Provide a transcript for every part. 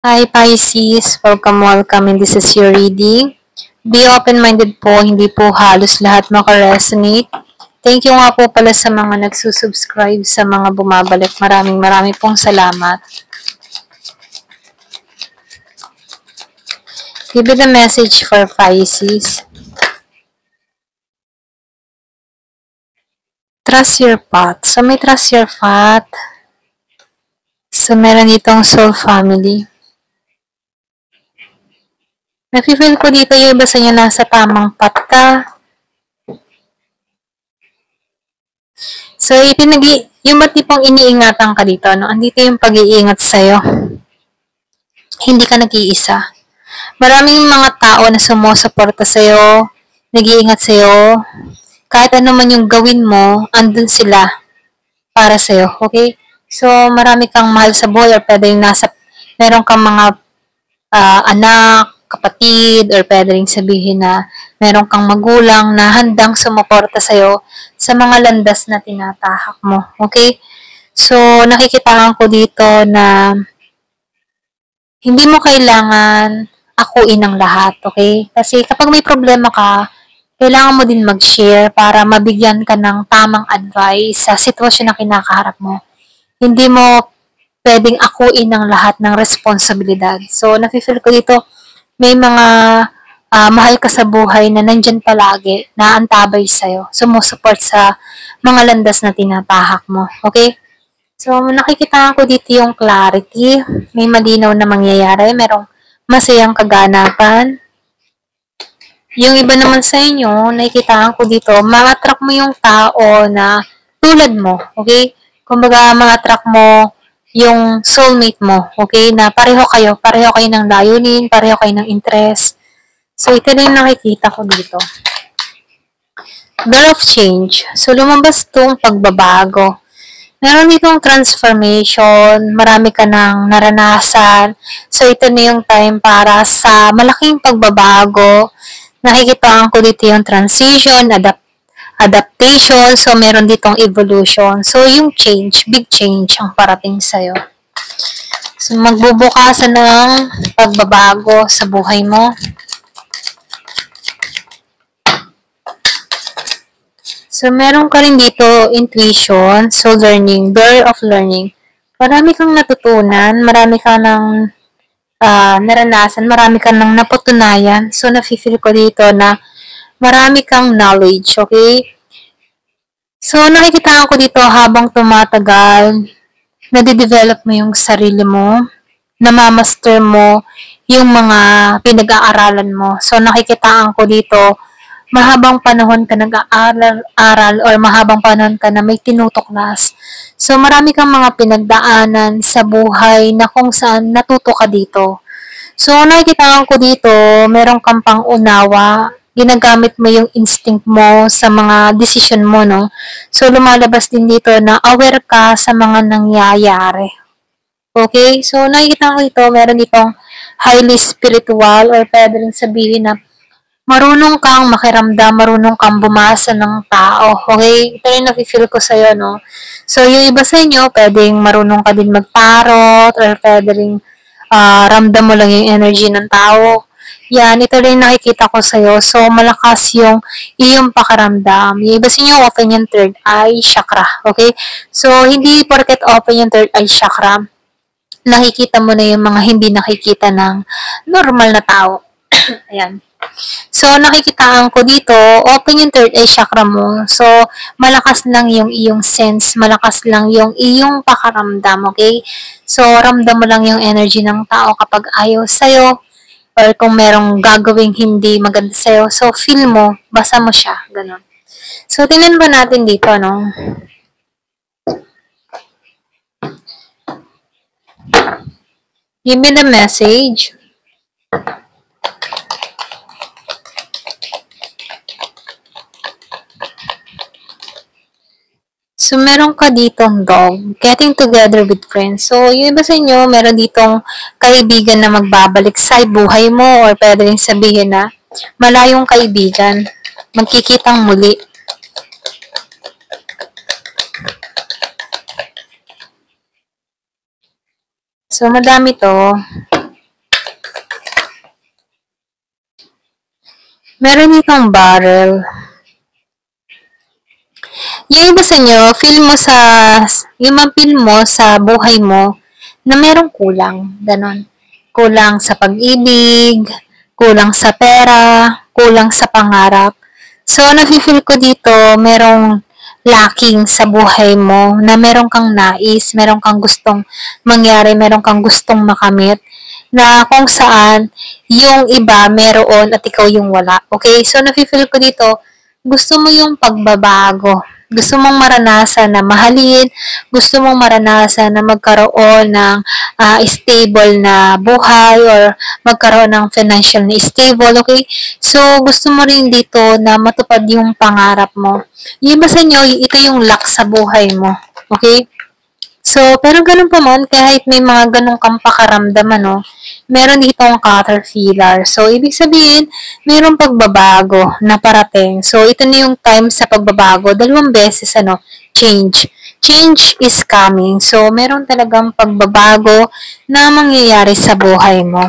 Hi Pisces, welcome and this is your reading. Be open-minded po, hindi po halos lahat makaresonate. Thank you nga po pala sa mga nagsusubscribe, sa mga bumabalik. Maraming pong salamat. Give me the message for Pisces. Trust your path. So may trust your path. So meron ditong soul family. Nafe-feel ko dito yung iba sa inyo nasa tamang path ka. So, yung ba't tipong iniingatan ka dito, no? Andito yung pag-iingat sa'yo. Hindi ka nag-iisa. Maraming mga tao na sumusuporta sa'yo, nag-iingat sa'yo. Kahit ano man yung gawin mo, andun sila para sa'yo, okay? So, marami kang mahal sa buhay or pwede yung meron kang mga anak, kapatid, or pwede rin sabihin na meron kang magulang na handang sumuporta sa'yo sa mga landas na tinatahak mo. Okay? So, nakikitaan ko dito na hindi mo kailangan akuin ang lahat. Okay? Kasi kapag may problema ka, kailangan mo din mag-share para mabigyan ka ng tamang advice sa sitwasyon na kinakaharap mo. Hindi mo pwedeng akuin ang lahat ng responsibilidad. So, nafe-feel ko dito, may mga mahal ka sa buhay na nandyan palagi, na antabay sa'yo, sumusuport sa mga landas na tinatahak mo. Okay? So, nakikita ko dito yung clarity, may malinaw na mangyayari, merong masayang kaganapan. Yung iba naman sa inyo, nakikita ko dito, ma-attract mo yung tao na tulad mo, okay? Kumbaga, ma-attract mo yung soulmate mo, okay? Na pareho kayo ng layunin, pareho kayo ng interest. So, ito na yung nakikita ko dito. Door of change. So, lumabas tong pagbabago. Meron ditong transformation, marami ka nang naranasan. So, ito na yung time para sa malaking pagbabago. Nakikita ko dito yung transition, adaptation, so meron ditong evolution. So, yung change, big change ang parating sa'yo. So, magbubukasan ng pagbabago sa buhay mo. So, meron ka rin dito intuition, so learning, door of learning. Marami kang natutunan, marami ka nang naranasan, marami ka nang napatunayan. So, nafe-feel ko dito na marami kang knowledge, okay? So, nakikita ko dito habang tumatagal, nade-develop mo yung sarili mo, namamaster mo yung mga pinag-aaralan mo. So, nakikitaan ko dito, mahabang panahon ka nag-aaral or mahabang panahon ka na may tinutuklas. So, marami kang mga pinagdaanan sa buhay na kung saan natuto ka dito. So, nakikita ko dito, meron kang pang-unawa, ginagamit mo yung instinct mo sa mga decision mo, no? So, lumalabas din dito na aware ka sa mga nangyayari. Okay? So, nakikita ko dito, meron ditong highly spiritual or pwede rin sabihin na marunong kang makiramdam, marunong kang bumasa ng tao. Okay? Ito yung nafe-feel ko sa'yo, no? So, yung iba sa inyo, pwedeng marunong ka din mag-tarot or pwede rin ramdam mo lang yung energy ng tao. Yan, ito rin nakikita ko sa'yo. So, malakas yung iyong pakaramdam. Yung iba sa inyo, open yung third eye chakra. Okay? So, hindi porket open yung third eye chakra, nakikita mo na yung mga hindi nakikita ng normal na tao. Ayan. So, nakikitaan ko dito, open yung third eye chakra mo. So, malakas lang yung iyong sense, malakas lang yung iyong pakaramdam, okay? So, ramdam mo lang yung energy ng tao kapag ayaw sa'yo or kung merong gagawing hindi maganda sa'yo. So, feel mo, basa mo siya, ganun. So, tingnan ba natin dito, no? Give me the message. So, meron ka ditong dog, getting together with friends. So, yung iba sa inyo, meron ditong kaibigan na magbabalik sa buhay mo or pwede rin sabihin na malayong kaibigan, magkikitang muli. So, madami to. Meron ditong barrel. Yung iba sa inyo, yung ma-feel mo sa buhay mo na merong kulang. Ganon. Kulang sa pag-ibig, kulang sa pera, kulang sa pangarap. So, nafe-feel ko dito, merong lacking sa buhay mo, na meron kang nais, meron kang gustong mangyari, meron kang gustong makamit, na kung saan yung iba meron at ikaw yung wala. Okay? So, nafe-feel ko dito, gusto mo yung pagbabago. Gusto mong maranasan na mahalin, gusto mong maranasan na magkaroon ng stable na buhay or magkaroon ng financial na stable, okay? So, gusto mo rin dito na matupad yung pangarap mo. Yung iba sa inyo, ito yung luck sa buhay mo, okay? So, pero ganun pa man, kahit may mga ganun kang pakaramdam, ano, meron ditong caterpillar. So, ibig sabihin, mayroong pagbabago na parating. So, ito na yung time sa pagbabago. 2 beses, ano, change. Change is coming. So, meron talagang pagbabago na mangyayari sa buhay mo.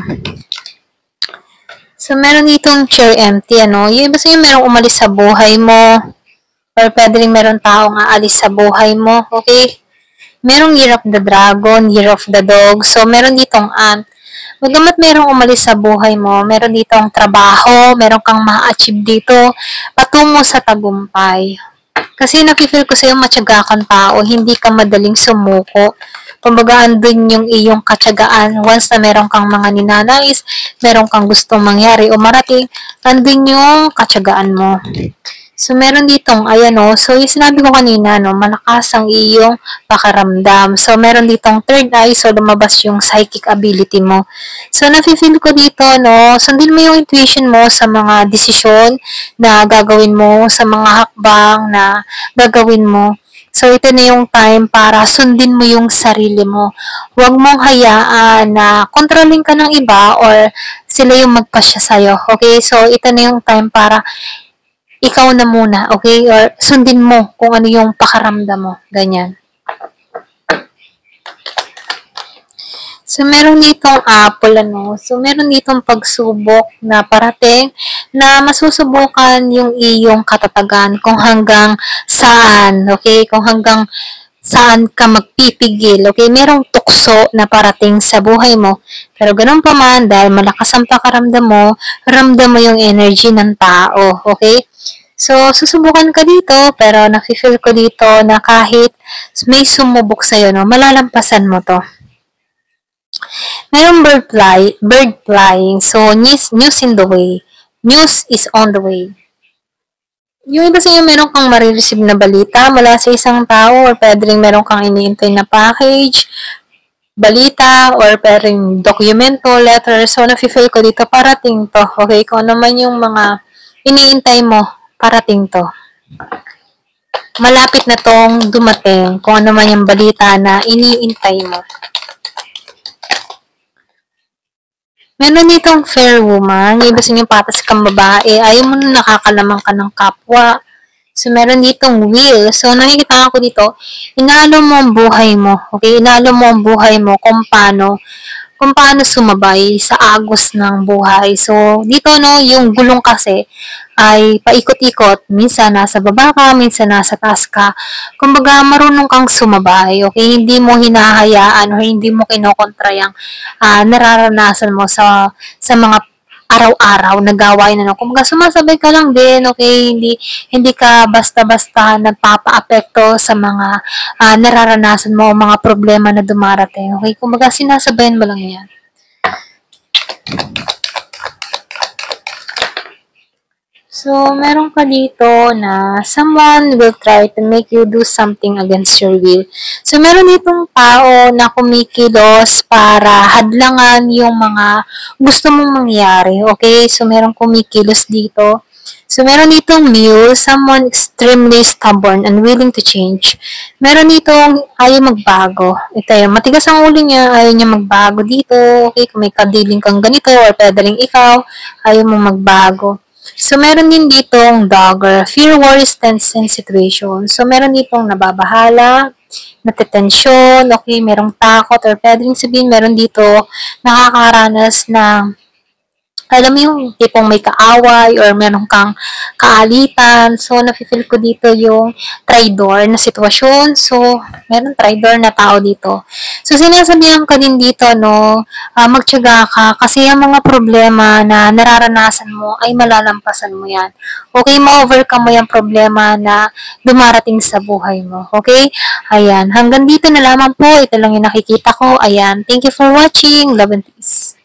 So, meron ditong chair empty, ano. Yung iba sa'yo, merong umalis sa buhay mo. Or pwede rin meron taong aalis sa buhay mo. Okay? Merong Year of the Dragon, Year of the Dog. So, meron ditong ant. Bagamat merong umalis sa buhay mo, meron ditong trabaho, meron kang ma-achieve dito, patungo sa tagumpay. Kasi nafe-feel ko sa'yo matyaga kang tao, hindi ka madaling sumuko. Kumbaga, andun yung iyong katyagaan. Once na meron kang mga ninanais, meron kang gustong mangyari o marating, andun yung katyagaan mo. So, meron ditong, ayan o, so yung sinabi ko kanina, no, malakas ang iyong pakaramdam. So, meron ditong third eye, so lumabas yung psychic ability mo. So, nafe-feel ko dito, no, sundin mo yung intuition mo sa mga desisyon na gagawin mo, sa mga hakbang na gagawin mo. So, ito na yung time para sundin mo yung sarili mo. Huwag mong hayaan na controlling ka ng iba or sila yung magpasya sa'yo. Okay? So, ito na yung time para ikaw na muna, okay? Or sundin mo kung ano yung pakaramdam mo. Ganyan. So, meron ditong apple, ano? So, meron ditong pagsubok na parating na masusubukan yung iyong katatagan kung hanggang saan, okay? Kung hanggang saan ka magpipigil, okay? Merong tukso na parating sa buhay mo. Pero ganun pa man, dahil malakas ang pakaramdam mo, ramdam mo yung energy ng tao, okay? So, susubukan ka dito, pero nafe-feel ko dito na kahit may sumubok sa'yo, no, malalampasan mo to. Mayroong bird flying. So, news in the way. News is on the way. Yung iba sa'yo, meron kang marireceive na balita mula sa isang tao or pwede rin meron kang iniintay na package, balita, or pwede rin dokumento, letter. So, nafe-feel ko dito, parating to. Okay? Kung ano man yung mga iniintay mo, parating to. Malapit na tong dumating kung ano man yung balita na iniintay mo. Meron ditong fair woman, yung iba sa inyo patas kang babae, ayaw mo na nakakalamang ka ng kapwa. So, meron ditong wheel. So, nakikita ko dito, inalo mo ang buhay mo. Okay? Inalo mo ang buhay mo kung paano sumabay sa agos ng buhay. So, dito, no, yung gulong kasi ay paikot-ikot. Minsan nasa baba ka, minsan nasa taas ka. Kumbaga, marunong kang sumabay. Okay? Hindi mo hinahayaan o hindi mo kinokontra yung nararanasan mo sa mga araw-araw na gawain na, no? Kumbaga, sumasabay ka lang din, okay? Hindi ka basta-basta nagpapa-apekto sa mga nararanasan mo o mga problema na dumarating, okay? Kumbaga, sinasabayan mo lang yan. So, meron ka dito na someone will try to make you do something against your will. So, meron ditong tao na kumikilos para hadlangan yung mga gusto mong mangyari. Okay? So, meron kumikilos dito. So, meron ditong mule, someone extremely stubborn and willing to change. Meron ditong ayaw magbago. Ito yung matigas ang ulo niya, ayaw niya magbago dito. Okay? Kung may kadiling kang ganito or pwede rin ikaw, ayaw mo magbago. So, meron din ditong dogger, fear, worries, tense situation. So, meron ditong nababahala, natitensyon, okay, merong takot, or pwede rin sabihin, meron dito nakakaranas ng alam mo yung tipong may kaaway or meron kang kaalitan. So, nafe-feel ko dito yung traitor na sitwasyon. So, meron traitor na tao dito. So, sinasabihan ka din dito, no, magtiyaga ka kasi ang mga problema na nararanasan mo ay malalampasan mo yan. Okay, ma-overcome mo yung problema na dumarating sa buhay mo. Okay? Ayan. Hanggang dito na lamang po. Ito lang yung nakikita ko. Ayan. Thank you for watching. Love and peace.